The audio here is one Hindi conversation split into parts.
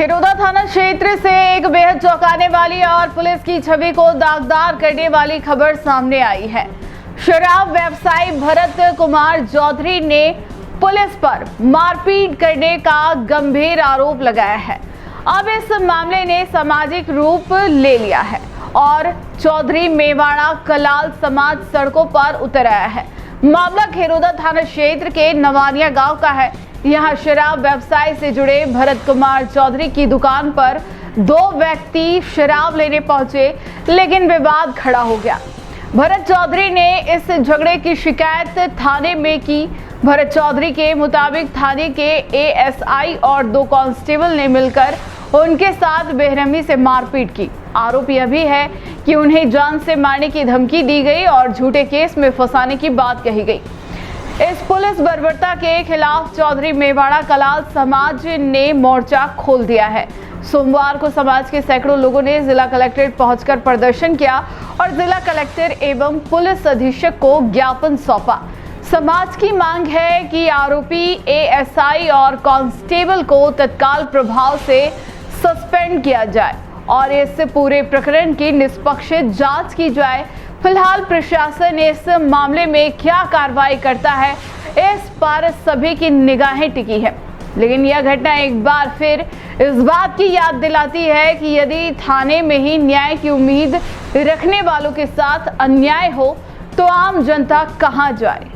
खिरोदा थाना क्षेत्र से एक बेहद चौंकाने वाली और पुलिस की छवि को दागदार करने वाली खबर सामने आई है। शराब व्यवसायी भरत कुमार चौधरी ने पुलिस पर मारपीट करने का गंभीर आरोप लगाया है। अब इस मामले ने सामाजिक रूप ले लिया है और चौधरी मेवाड़ा कलाल समाज सड़कों पर उतर आया है। मामला खिरोदा थाना क्षेत्र के नवानिया गांव का है। यहां शराब व्यवसाय से जुड़े भरत कुमार चौधरी की दुकान पर दो व्यक्ति शराब लेने पहुंचे, लेकिन विवाद खड़ा हो गया। भरत चौधरी ने इस झगड़े की शिकायत थाने में की। भरत चौधरी के मुताबिक थाने के एएसआई और दो कांस्टेबल ने मिलकर उनके साथ बेरहमी से मारपीट की। आरोप यह भी है कि उन्हें जान से मारने की धमकी दी गई और झूठे केस में फंसाने की बात कही गई। इस पुलिस बर्बरता के खिलाफ चौधरी मेवाड़ा कलाल समाज ने मोर्चा खोल दिया है। सोमवार को समाज के सैकड़ों लोगों ने जिला कलेक्ट्रेट पहुंचकर प्रदर्शन किया और जिला कलेक्टर एवं पुलिस अधीक्षक को ज्ञापन सौंपा। समाज की मांग है कि आरोपी एएसआई और कांस्टेबल को तत्काल प्रभाव से सस्पेंड किया जाए और इस पूरे प्रकरण की निष्पक्ष जांच की जाए। फिलहाल प्रशासन इस मामले में क्या कार्रवाई करता है, इस पर सभी की निगाहें टिकी है। लेकिन यह घटना एक बार फिर इस बात की याद दिलाती है कि यदि थाने में ही न्याय की उम्मीद रखने वालों के साथ अन्याय हो तो आम जनता कहां जाए।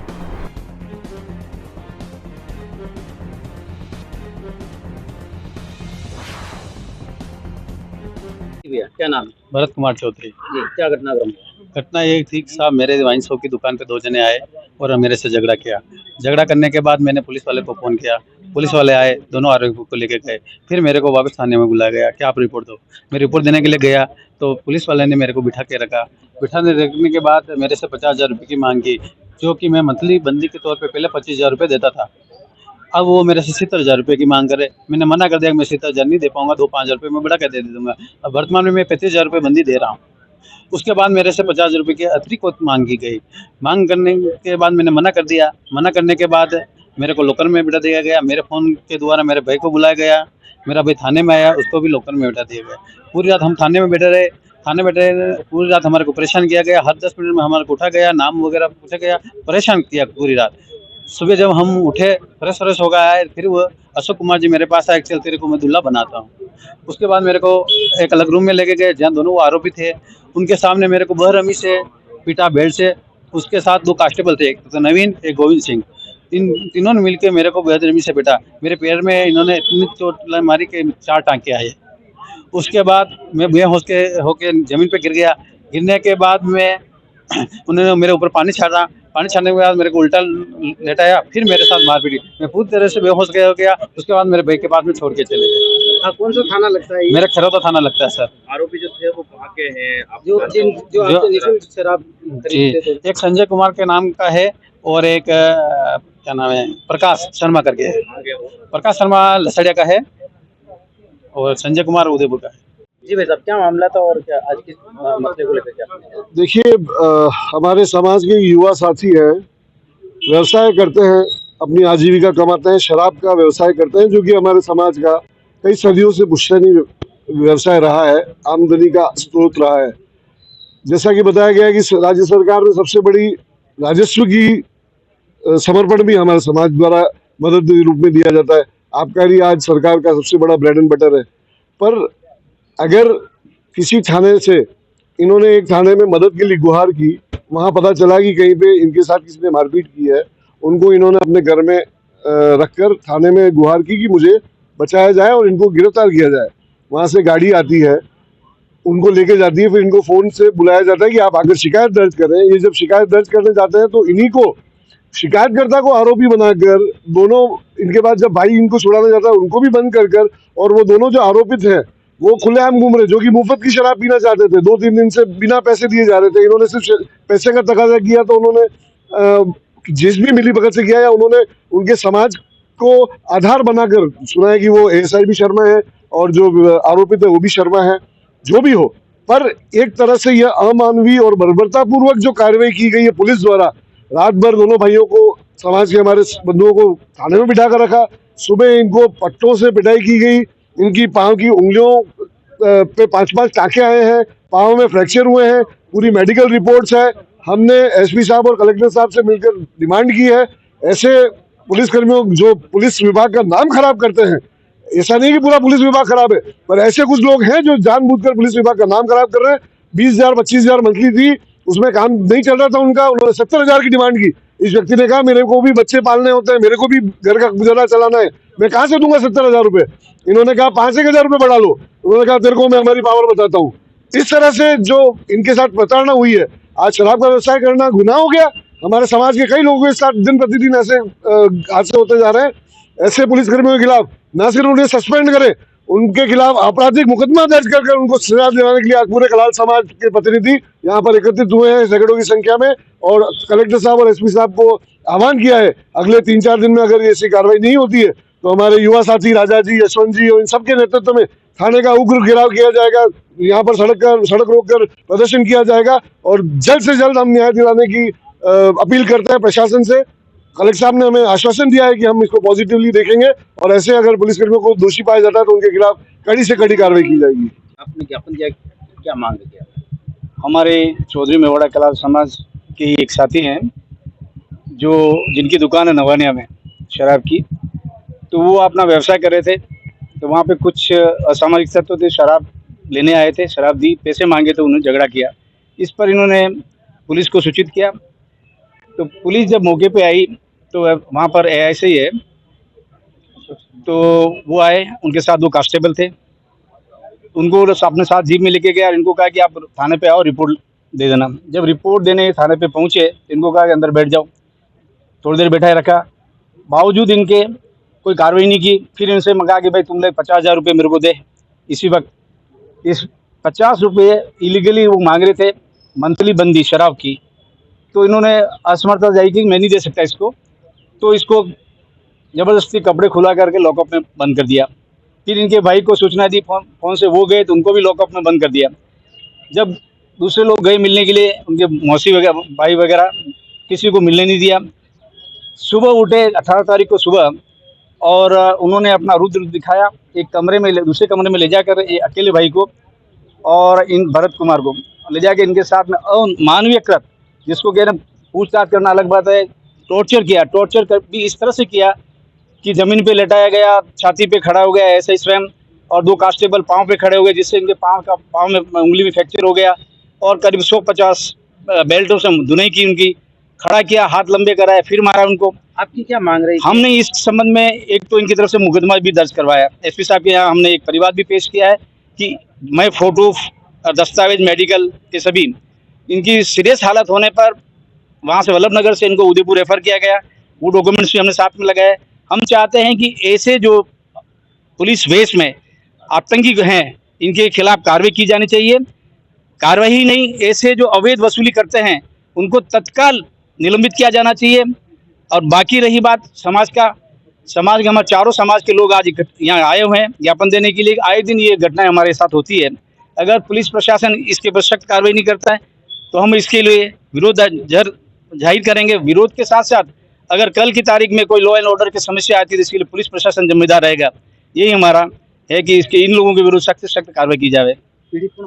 क्या नाम है? भरत कुमार चौधरी। जी, क्या घटना ये थी कि साहब मेरे वाइन शॉप की दुकान पे दो जने आए और मेरे से झगड़ा किया। झगड़ा करने के बाद मैंने पुलिस वाले को फ़ोन किया। पुलिस वाले आए, दोनों आरोपियों को लेके गए। फिर मेरे को वापस थाने में बुलाया गया कि आप रिपोर्ट दो। मैं रिपोर्ट देने के लिए गया तो पुलिस वाले ने मेरे को बिठा के रखा। रखने के बाद मेरे से 50,000 रुपये की मांग की, जो कि मैं मंथली बंदी के तौर पर पहले 25,000 रुपये देता था। अब वो मेरे से 70,000 रुपये की मांग करे। मैंने मना कर दिया कि मैं 70,000 नहीं दे पाऊंगा, 5,000 रुपये मैं बढ़ा कर दे दूंगा। अब वर्तमान में मैं 35,000 रुपये बंदी दे रहा हूँ। उसके बाद मेरे से 50,000 रुपये की अतिरिक्त मांग की गई। मांग करने के बाद मैंने मना कर दिया। मना करने के बाद मेरे को लोकर में बिठा दिया गया। मेरे फ़ोन के द्वारा मेरे भाई को बुलाया गया। मेरा भाई थाने में आया, उसको भी लोकर में बिठा दिया गया। पूरी रात हम थाने में बैठे रहे। पूरी रात हमारे को परेशान किया गया। हर 10 मिनट में हमारे को उठा गया, नाम वगैरह पूछा गया, परेशान किया पूरी रात। सुबह जब हम उठे, फ्रेश हो गया है, फिर वो अशोक कुमार जी मेरे पास आए, चल तेरे को मैं दूल्हा बनाता हूँ। उसके बाद मेरे को एक अलग रूम में लेके गए जहाँ दोनों आरोपी थे। उनके सामने मेरे को बेरहमी से पीटा, बेल्ट से। उसके साथ दो कांस्टेबल थे, एक तो नवीन, एक गोविंद सिंह। तीनों ने मिलकर मेरे को बेरहमी से पीटा। मेरे पैर में इन्होंने इतनी चोट मारी कि 4 टांके आए। उसके बाद मैं बेहोश होके ज़मीन पर गिर गया। गिरने के बाद में उन्होंने मेरे ऊपर पानी छाड़ा। पानी छाड़ने के बाद मेरे को उल्टा लेटाया, फिर मेरे साथ मारपीट। मैं पूरी तरह से बेहोश हो गया। उसके बाद मेरे भाई के पास में छोड़ के चले गए। कौन सा थाना लगता है? मेरा खिरोदा थाना लगता है सर। आरोपी जो थे वो भागे हैं, जो शराब जी, एक संजय कुमार के नाम का है और एक क्या नाम है, प्रकाश शर्मा करके है। प्रकाश शर्मा लसड़िया का है और संजय कुमार उदयपुर का है। जी भाई साहब, क्या मामला था और क्या आज किस मसले को लेकर क्या? देखिए, हमारे समाज के युवा साथी हैं, व्यवसाय करते हैं, अपनी आजीविका कमाते हैं, शराब का व्यवसाय करते हैं, जो कि हमारे समाज का कई सदियों से पुश्तैनी व्यवसाय रहा है, आमदनी का स्रोत रहा है। जैसा कि बताया गया है कि राज्य सरकार ने सबसे बड़ी राजस्व की समर्पण भी हमारे समाज द्वारा मदद के रूप में दिया जाता है। आबकारी आज सरकार का सबसे बड़ा ब्रेड एंड बटर है। पर अगर किसी थाने से इन्होंने एक थाने में मदद के लिए गुहार की, वहाँ पता चला कि कहीं पे इनके साथ किसी ने मारपीट की है, उनको इन्होंने अपने घर में रखकर थाने में गुहार की कि मुझे बचाया जाए और इनको गिरफ्तार किया जाए। वहाँ से गाड़ी आती है, उनको लेके जाती है, फिर इनको फ़ोन से बुलाया जाता है कि आप आकर शिकायत दर्ज करें। ये जब शिकायत दर्ज करने जाते हैं तो इन्हीं को, शिकायतकर्ता को आरोपी बनाकर, दोनों इनके बाद जब भाई इनको छुड़ाने जाता है उनको भी बंद कर और वो दोनों जो आरोपित हैं वो खुलेआम घूम रहे, जो कि मुफ्त की शराब पीना चाहते थे। 2-3 दिन से बिना पैसे दिए जा रहे थे। इन्होंने सिर्फ पैसे का तकाजा किया तो उन्होंने जिस भी मिली भगत से किया, या उन्होंने उनके समाज को आधार बनाकर, सुना है कि वो एएसआई भी शर्मा है और जो आरोपित है वो भी शर्मा है। जो भी हो, पर एक तरह से यह अमानवीय और बर्बरतापूर्वक जो कार्रवाई की गई है पुलिस द्वारा, रात भर दोनों भाइयों को, समाज के हमारे बंधुओं को थाने में बिठा कर रखा। सुबह इनको पट्टों से पिटाई की गई इनकी पाँव की उंगलियों पे 5-5 टाँके आए हैं, पाँव में फ्रैक्चर हुए हैं, पूरी मेडिकल रिपोर्ट्स है। हमने एसपी साहब और कलेक्टर साहब से मिलकर डिमांड की है, ऐसे पुलिसकर्मियों जो पुलिस विभाग का नाम खराब करते हैं, ऐसा नहीं कि पूरा पुलिस विभाग खराब है, पर ऐसे कुछ लोग हैं जो जानबूझकर पुलिस विभाग का नाम खराब कर रहे हैं। 20,000 25,000 मंथली थी, उसमें काम नहीं चल रहा था उनका, उन्होंने 70,000 की डिमांड की। इस व्यक्ति ने कहा मेरे को भी बच्चे पालने होते हैं, मेरे को भी घर का गुजारा चलाना है, मैं कहाँ से दूंगा 70,000 रुपये। इन्होंने कहा 5,000 रुपये बढ़ा लो, उन्होंने कहा तेरे को मैं हमारी पावर बताता हूँ। इस तरह से जो इनके साथ प्रताड़ना हुई है, आज शराब का व्यवसाय करना गुनाह हो गया। हमारे समाज के कई लोगों के साथ दिन प्रतिदिन ऐसे हादसे होते जा रहे हैं। ऐसे पुलिसकर्मियों के खिलाफ न सिर्फ उन्हें सस्पेंड करें, उनके खिलाफ आपराधिक मुकदमा दर्ज कर उनको सजा दिलाने के लिए आज पूरे कलाल समाज के प्रतिनिधि यहाँ पर एकत्रित हुए हैं सैकड़ों की संख्या में, और कलेक्टर साहब और एसपी साहब को आह्वान किया है अगले 3-4 दिन में अगर ऐसी कार्रवाई नहीं होती है तो हमारे युवा साथी राजा जी, यशवंत जी और इन सबके नेतृत्व में थाने का उग्र घेराव किया जाएगा। यहाँ पर सड़क रोक कर प्रदर्शन किया जाएगा और जल्द से जल्द हम न्याय दिलाने की अपील करते हैं प्रशासन से। कलेक्टर साहब ने हमें आश्वासन दिया है कि हम इसको पॉजिटिवली देखेंगे और ऐसे अगर पुलिसकर्मियों को दोषी पाया जाता है तो उनके खिलाफ कड़ी से कड़ी कार्रवाई की जाएगी। आपने ज्ञापन दिया, क्या मांग किया? हमारे चौधरी मेवाड़ा कलाल समाज के एक साथी हैं जो जिनकी दुकान है नवानिया में शराब की, तो वो अपना व्यवसाय कर रहे थे। तो वहाँ पे कुछ असामाजिक तत्व थे, शराब लेने आए थे, शराब दी, पैसे मांगे तो उन्होंने झगड़ा किया। इस पर इन्होंने पुलिस को सूचित किया। तो पुलिस जब मौके पे आई तो वहाँ पर एएसआई है, तो वो आए, उनके साथ 2 कांस्टेबल थे, उनको अपने साथ जीप में लेके गया। इनको कहा कि आप थाने पे आओ, रिपोर्ट दे देना। जब रिपोर्ट देने थाने पे पहुँचे, इनको कहा कि अंदर बैठ जाओ। थोड़ी देर बैठाए रखा, बावजूद इनके कोई कार्रवाई नहीं की। फिर इनसे मंगा कि भाई तुम लोग 50,000 रुपये मेरे को दे। इसी वक्त इस 50 रुपये इलीगली वो मांग रहे थे, मंथली बंदी शराब की। तो इन्होंने असमर्थता जाहिर की, मैं नहीं दे सकता इसको, तो इसको ज़बरदस्ती कपड़े खुला करके लॉकअप में बंद कर दिया। फिर इनके भाई को सूचना दी, फोन से वो गए तो उनको भी लॉकअप में बंद कर दिया। जब दूसरे लोग गए मिलने के लिए, उनके मौसी वगैरह, भाई वगैरह, किसी को मिलने नहीं दिया। सुबह उठे 18 तारीख को सुबह, और उन्होंने अपना रुद्र दिखाया। एक कमरे में दूसरे कमरे में ले जाकर अकेले भाई को और इन भरत कुमार को ले जाकर इनके साथ में अमानवीय कृत, जिसको कह रहे पूछताछ करना अलग बात है, टॉर्चर किया। टॉर्चर भी इस तरह से किया कि ज़मीन पे लेटाया गया, छाती पे खड़ा हो गया ऐसे ही स्वयं, और 2 कांस्टेबल पाँव पे खड़े हो गए, जिससे इनके पाँव में उंगली में फ्रैक्चर हो गया, और करीब 150 बेल्टों से धुनाई की उनकी। खड़ा किया, हाथ लंबे कराए, फिर मारा उनको। आपकी क्या मांग रही? हमने इस संबंध में एक तो इनकी तरफ से मुकदमा भी दर्ज करवाया। एसपी साहब के यहाँ हमने एक परिवाद भी पेश किया है कि मैं फोटो, दस्तावेज, मेडिकल के सभी, इनकी सीरियस हालत होने पर वहाँ से वल्लभ नगर से इनको उदयपुर रेफर किया गया। वो डॉक्यूमेंट्स भी हमने साथ में लगाए। हम चाहते हैं कि ऐसे जो पुलिस वेश में आतंकी हैं, इनके खिलाफ कार्रवाई की जानी चाहिए। कार्रवाई ही नहीं, ऐसे जो अवैध वसूली करते हैं उनको तत्काल निलंबित किया जाना चाहिए। और बाकी रही बात समाज के हमारे चारों समाज के लोग आज यहाँ आए हुए हैं ज्ञापन देने के लिए। आए दिन ये घटनाएं हमारे साथ होती है। अगर पुलिस प्रशासन इसके पर सख्त कार्रवाई नहीं करता है तो हम इसके लिए विरोध जाहिर करेंगे। विरोध के साथ साथ अगर कल की तारीख में कोई लॉ एंड ऑर्डर की समस्या आती है तो इसके लिए पुलिस प्रशासन जिम्मेदार रहेगा। यही हमारा है कि इन लोगों के विरुद्ध सख्त से सख्त कार्रवाई की जाए।